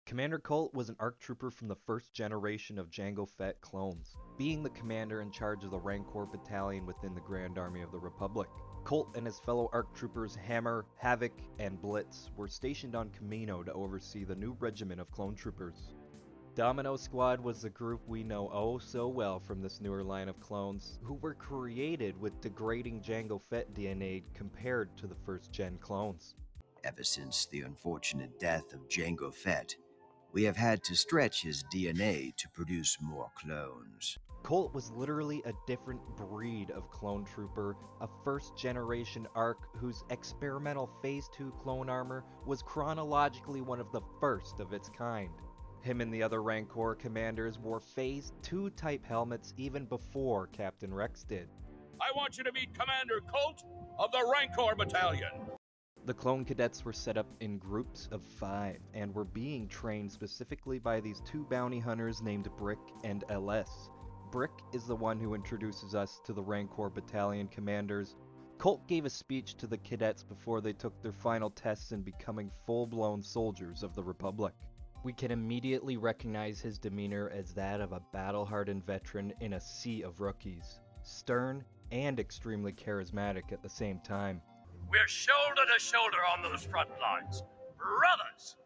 Commander Colt was an ARC trooper from the first generation of Jango Fett clones, being the commander in charge of the Rancor Battalion within the Grand Army of the Republic. Colt and his fellow ARC troopers Hammer, Havoc, and Blitz were stationed on Kamino to oversee the new regiment of clone troopers. Domino Squad was the group we know oh so well from this newer line of clones, who were created with degrading Jango Fett DNA compared to the first gen clones. Ever since the unfortunate death of Jango Fett, we have had to stretch his DNA to produce more clones. Colt was literally a different breed of clone trooper, a first-generation ARC whose experimental Phase 2 clone armor was chronologically one of the first of its kind. Him and the other Rancor Commanders wore Phase 2 type helmets even before Captain Rex did. I want you to meet Commander Colt of the Rancor Battalion. The clone cadets were set up in groups of 5 and were being trained specifically by these two bounty hunters named Brick and LS. Brick is the one who introduces us to the Rancor Battalion commanders. Colt gave a speech to the cadets before they took their final tests in becoming full-blown soldiers of the Republic. We can immediately recognize his demeanor as that of a battle-hardened veteran in a sea of rookies, stern and extremely charismatic at the same time. We're shoulder to shoulder on those front lines, brothers.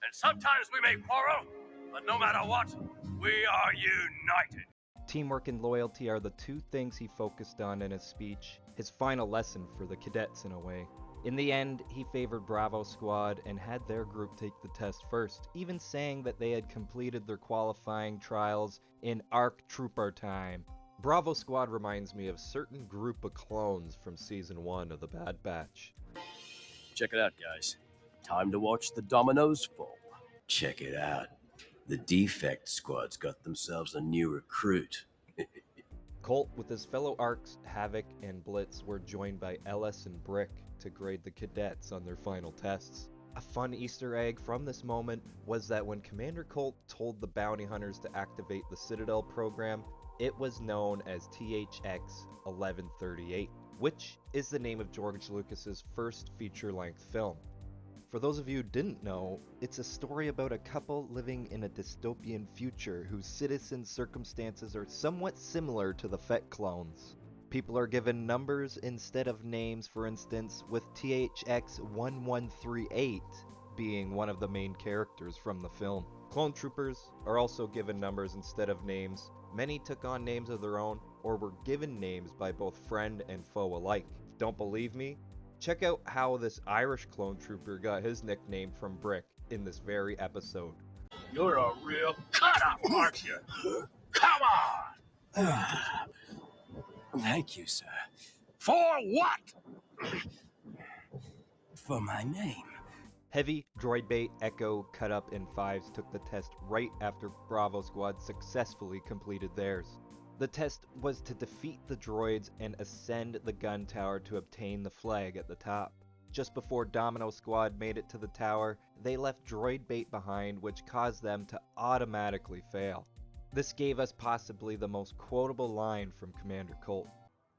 And sometimes we may quarrel, but no matter what, we are united. Teamwork and loyalty are the two things he focused on in his speech, his final lesson for the cadets in a way. In the end, he favored Bravo Squad and had their group take the test first, even saying that they had completed their qualifying trials in ARC Trooper time. Bravo Squad reminds me of a certain group of clones from Season 1 of The Bad Batch. Check it out, guys. Time to watch the dominoes fall. Check it out. The Defect Squad's got themselves a new recruit. Colt with his fellow ARCs, Havoc and Blitz, were joined by LS and Brick to grade the cadets on their final tests. A fun Easter egg from this moment was that when Commander Colt told the bounty hunters to activate the Citadel program, it was known as THX 1138, which is the name of George Lucas's first feature-length film. For those of you who didn't know, it's a story about a couple living in a dystopian future whose citizen circumstances are somewhat similar to the Fett clones. People are given numbers instead of names, for instance, with THX 1138 being one of the main characters from the film. Clone troopers are also given numbers instead of names. Many took on names of their own or were given names by both friend and foe alike. Don't believe me? Check out how this Irish clone trooper got his nickname from Brick in this very episode. You're a real cut-up, aren't you? Come on! Thank you, sir. For what? For my name. Heavy, Droid Bait, Echo, Cut Up, and Fives took the test right after Bravo Squad successfully completed theirs. The test was to defeat the droids and ascend the gun tower to obtain the flag at the top. Just before Domino Squad made it to the tower, they left Droid Bait behind, which caused them to automatically fail. This gave us possibly the most quotable line from Commander Colt.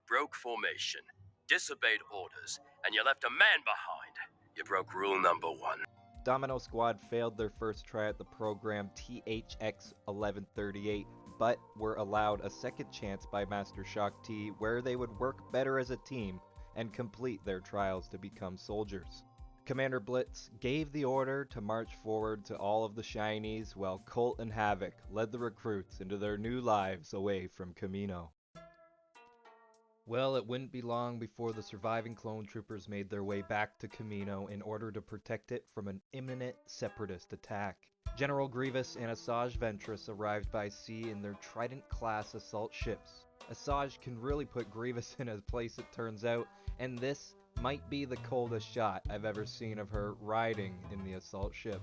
Broke formation, disobeyed orders, and you left a man behind. You broke rule number 1. Domino Squad failed their first try at the program THX 1138, but were allowed a second chance by Master Shock T where they would work better as a team and complete their trials to become soldiers. Commander Blitz gave the order to march forward to all of the shinies while Colt and Havoc led the recruits into their new lives away from Kamino. Well, it wouldn't be long before the surviving clone troopers made their way back to Kamino in order to protect it from an imminent separatist attack. General Grievous and Asajj Ventress arrived by sea in their Trident-class assault ships. Asajj can really put Grievous in his place, it turns out, and this might be the coldest shot I've ever seen of her riding in the assault ship.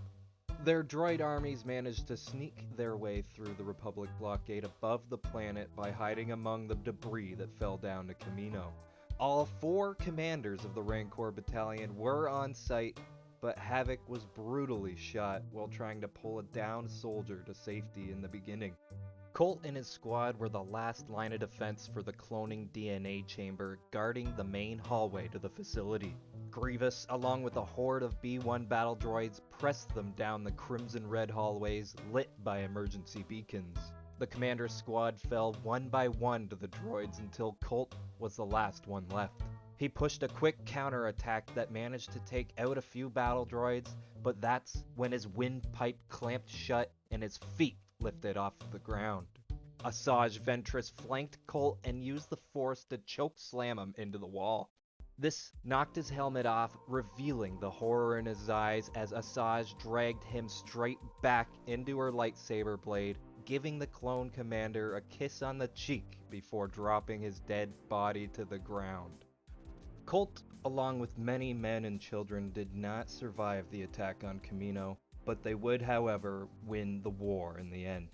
Their droid armies managed to sneak their way through the Republic blockade above the planet by hiding among the debris that fell down to Kamino. All 4 commanders of the Rancor Battalion were on site, but Havoc was brutally shot while trying to pull a downed soldier to safety in the beginning. Colt and his squad were the last line of defense for the cloning DNA chamber guarding the main hallway to the facility. Grievous, along with a horde of B-1 battle droids, pressed them down the crimson red hallways lit by emergency beacons. The commander's squad fell one by one to the droids until Colt was the last one left. He pushed a quick counterattack that managed to take out a few battle droids, but that's when his windpipe clamped shut and his feet lifted off the ground. Asajj Ventress flanked Colt and used the Force to choke slam him into the wall. This knocked his helmet off, revealing the horror in his eyes as Asajj dragged him straight back into her lightsaber blade, giving the Clone Commander a kiss on the cheek before dropping his dead body to the ground. Colt, along with many men and children, did not survive the attack on Kamino, but they would, however, win the war in the end.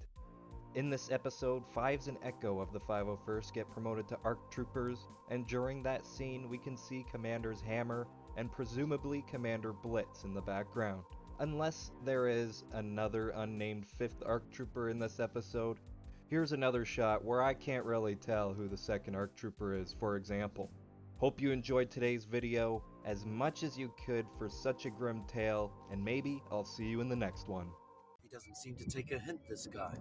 In this episode, Fives and Echo of the 501st get promoted to ARC Troopers, and during that scene we can see Commanders Hammer and presumably Commander Blitz in the background. Unless there is another unnamed 5th ARC Trooper in this episode. Here's another shot where I can't really tell who the 2nd ARC Trooper is, for example. Hope you enjoyed today's video as much as you could for such a grim tale, and maybe I'll see you in the next one. He doesn't seem to take a hint, this guy.